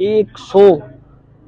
100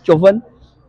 54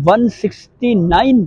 169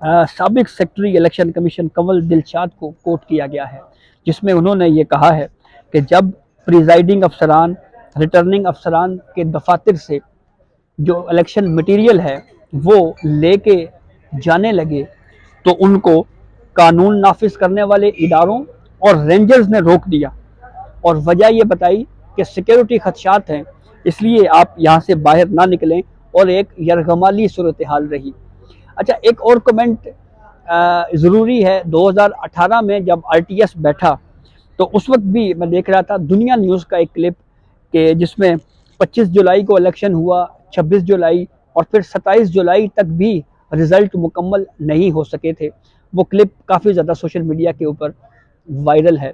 سابق secretary election commission کنول دلشاد کو کوٹ کیا گیا ہے، جس میں انہوں نے یہ کہا ہے کہ جب پریزائڈنگ افسران ریٹرننگ افسران کے دفاتر سے جو الیکشن مٹیریل ہے وہ لے کے جانے لگے تو ان کو قانون نافذ کرنے والے اداروں اور رینجرز نے روک دیا، اور وجہ یہ بتائی کہ سیکیورٹی خدشات ہیں، اس لیے آپ یہاں سے باہر نہ نکلیں، اور ایک یرغمالی صورتحال رہی۔ اچھا، ایک اور کمنٹ ضروری ہے۔ 2018 میں جب آر ٹی ایس بیٹھا تو اس وقت بھی میں دیکھ رہا تھا دنیا نیوز کا ایک کلپ کہ جس میں 25 جولائی کو الیکشن ہوا، 26 جولائی اور پھر 27 جولائی تک بھی رزلٹ مکمل نہیں ہو سکے تھے۔ وہ کلپ کافی زیادہ سوشل میڈیا کے اوپر وائرل ہے،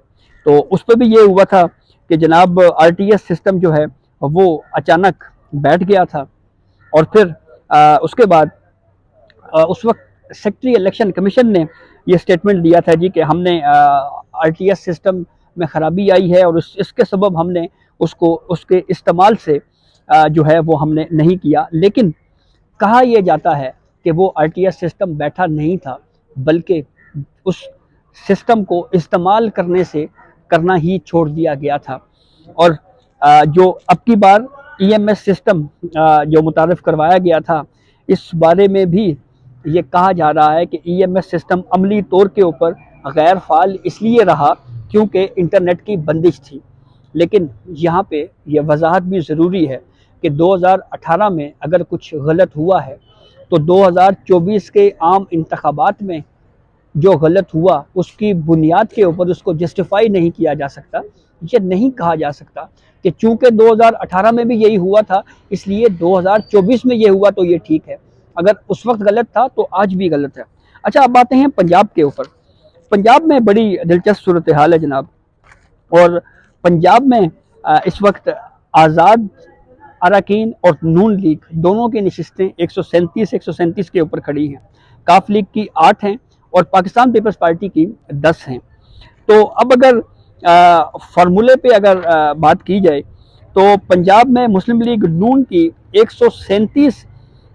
تو اس پہ بھی یہ ہوا تھا کہ جناب آر ٹی ایس سسٹم جو ہے وہ اچانک بیٹھ گیا تھا، اور پھر اس کے بعد اس وقت سیکٹری الیکشن کمیشن نے یہ سٹیٹمنٹ دیا تھا جی کہ ہم نے آر ٹی ایس سسٹم میں خرابی آئی ہے، اور اس کے سبب ہم نے اس کے استعمال سے جو ہے وہ ہم نے نہیں کیا۔ لیکن کہا یہ جاتا ہے کہ وہ آر ٹی ایس سسٹم بیٹھا نہیں تھا، بلکہ اس سسٹم کو استعمال کرنا ہی چھوڑ دیا گیا تھا۔ اور جو اب کی بار ای ایم ایس سسٹم جو متعارف کروایا گیا تھا، اس بارے میں بھی یہ کہا جا رہا ہے کہ ای ایم ایس سسٹم عملی طور کے اوپر غیر فعال اس لیے رہا کیونکہ انٹرنیٹ کی بندش تھی۔ لیکن یہاں پہ یہ وضاحت بھی ضروری ہے کہ 2018 میں اگر کچھ غلط ہوا ہے تو 2024 کے عام انتخابات میں جو غلط ہوا اس کی بنیاد کے اوپر اس کو جسٹیفائی نہیں کیا جا سکتا۔ یہ نہیں کہا جا سکتا کہ چونکہ 2018 میں بھی یہی ہوا تھا اس لیے 2024 میں یہ ہوا تو یہ ٹھیک ہے، اگر اس وقت غلط تھا تو آج بھی غلط ہے۔ اچھا، اب آتے ہیں پنجاب کے اوپر۔ پنجاب میں بڑی دلچسپ صورتحال ہے جناب، اور پنجاب میں اس وقت آزاد اراکین اور نون لیگ دونوں کی نشستیں 137 کے اوپر کھڑی ہیں، کاف لیگ کی 8 ہیں اور پاکستان پیپلز پارٹی کی 10 ہیں۔ تو اب اگر فارمولے پہ اگر بات کی جائے تو پنجاب میں مسلم لیگ نون کی 137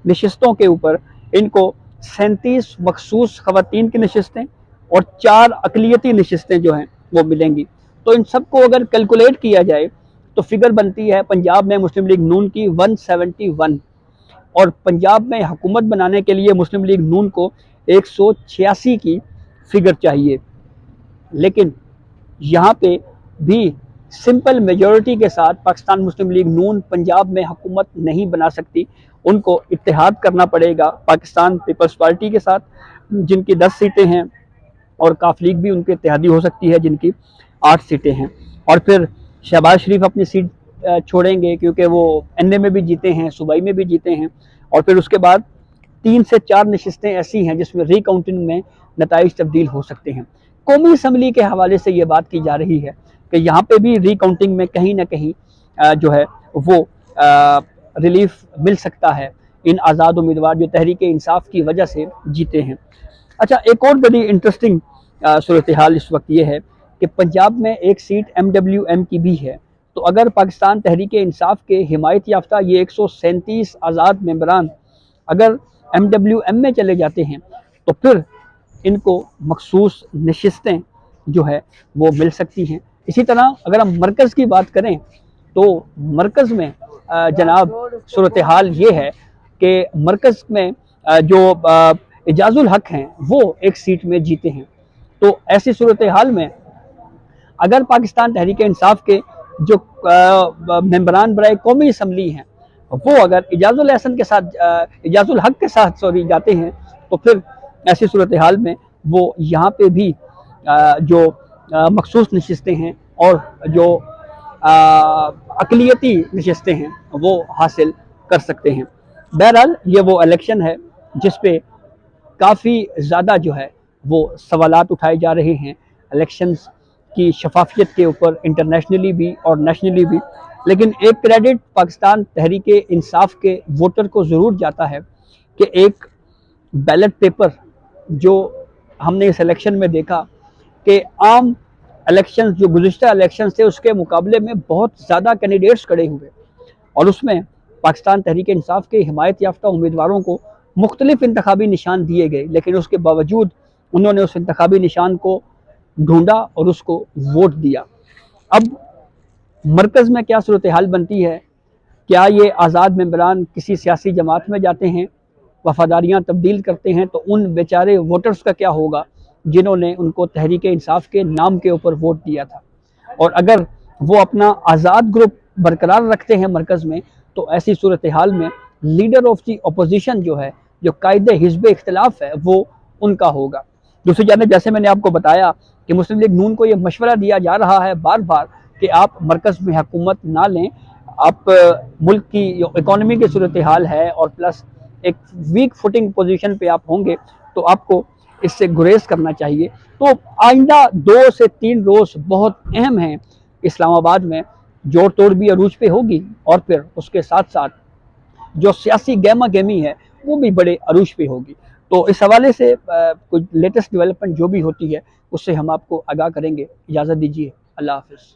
نشستوں کے اوپر ان کو 37 مخصوص خواتین کی نشستیں اور 4 اقلیتی نشستیں جو ہیں وہ ملیں گی۔ تو ان سب کو اگر کیلکولیٹ کیا جائے تو فگر بنتی ہے پنجاب میں مسلم لیگ نون کی 171، اور پنجاب میں حکومت بنانے کے لیے مسلم لیگ نون کو 186 کی فگر چاہیے۔ لیکن یہاں پہ بھی سمپل میجورٹی کے ساتھ پاکستان مسلم لیگ نون پنجاب میں حکومت نہیں بنا سکتی، ان کو اتحاد کرنا پڑے گا پاکستان پیپلز پارٹی کے ساتھ جن کی 10 سیٹیں ہیں، اور کاف لیگ بھی ان کے اتحادی ہو سکتی ہے جن کی 8 سیٹیں ہیں، اور پھر شہباز شریف اپنی سیٹ چھوڑیں گے کیونکہ وہ این اے میں بھی جیتے ہیں، صوبائی میں بھی جیتے ہیں، اور پھر اس کے بعد 3 سے 4 نشستیں ایسی ہیں جس میں ری کاؤنٹنگ میں نتائج تبدیل ہو سکتے ہیں۔ قومی اسمبلی کے حوالے سے یہ بات کی جا رہی ہے کہ یہاں پہ بھی ری کاؤنٹنگ میں کہیں نہ کہیں جو ہے وہ ریلیف مل سکتا ہے ان آزاد امیدوار جو تحریک انصاف کی وجہ سے جیتے ہیں۔ اچھا، ایک اور بڑی انٹرسٹنگ صورتحال اس وقت یہ ہے کہ پنجاب میں ایک سیٹ ایم ڈبلیو ایم کی بھی ہے، تو اگر پاکستان تحریک انصاف کے حمایت یافتہ یہ 137 آزاد ممبران اگر ایم ڈبلیو ایم میں چلے جاتے ہیں تو پھر ان کو مخصوص نشستیں جو ہے وہ مل سکتی ہیں۔ اسی طرح اگر ہم مرکز کی بات کریں تو مرکز میں جناب صورتحال یہ ہے کہ مرکز میں جو اعجاز الحق ہیں وہ ایک سیٹ میں جیتے ہیں، تو ایسی صورتحال میں اگر پاکستان تحریک انصاف کے جو ممبران برائے قومی اسمبلی ہیں وہ اگر اعجاز الحق کے ساتھ جاتے ہیں تو پھر ایسی صورتحال میں وہ یہاں پہ بھی جو مخصوص نشستیں ہیں اور جو اقلیتی نشستیں ہیں وہ حاصل کر سکتے ہیں۔ بہرحال یہ وہ الیکشن ہے جس پہ کافی زیادہ جو ہے وہ سوالات اٹھائے جا رہے ہیں الیکشنز کی شفافیت کے اوپر، انٹرنیشنلی بھی اور نیشنلی بھی، لیکن ایک کریڈٹ پاکستان تحریک انصاف کے ووٹر کو ضرور جاتا ہے کہ ایک بیلٹ پیپر جو ہم نے اس الیکشن میں دیکھا کہ عام الیکشنز جو گزشتہ الیکشنز تھے اس کے مقابلے میں بہت زیادہ کینڈیڈیٹس کھڑے ہوئے، اور اس میں پاکستان تحریک انصاف کے حمایت یافتہ امیدواروں کو مختلف انتخابی نشان دیے گئے، لیکن اس کے باوجود انہوں نے اس انتخابی نشان کو ڈھونڈا اور اس کو ووٹ دیا۔ اب مرکز میں کیا صورتحال بنتی ہے؟ کیا یہ آزاد ممبران کسی سیاسی جماعت میں جاتے ہیں، وفاداریاں تبدیل کرتے ہیں؟ تو ان بیچارے ووٹرز کا کیا ہوگا جنہوں نے ان کو تحریک انصاف کے نام کے اوپر ووٹ دیا تھا؟ اور اگر وہ اپنا آزاد گروپ برقرار رکھتے ہیں مرکز میں، تو ایسی صورتحال میں لیڈر آف دی اپوزیشن جو ہے، جو قائد حزب اختلاف ہے، وہ ان کا ہوگا۔ دوسری جانب جیسے میں نے آپ کو بتایا کہ مسلم لیگ نون کو یہ مشورہ دیا جا رہا ہے بار بار کہ آپ مرکز میں حکومت نہ لیں، آپ ملک کی جو اکانومی کی صورتحال ہے اور پلس ایک ویک فوٹنگ پوزیشن پہ آپ ہوں گے، تو آپ کو اس سے گریز کرنا چاہیے۔ تو آئندہ 2 سے 3 روز بہت اہم ہیں اسلام آباد میں، جوڑ توڑ بھی عروج پہ ہوگی، اور پھر اس کے ساتھ ساتھ جو سیاسی گہما گہمی ہے وہ بھی بڑے عروج پہ ہوگی۔ تو اس حوالے سے کوئی لیٹسٹ ڈیولپمنٹ جو بھی ہوتی ہے اس سے ہم آپ کو آگاہ کریں گے۔ اجازت دیجیے، اللہ حافظ۔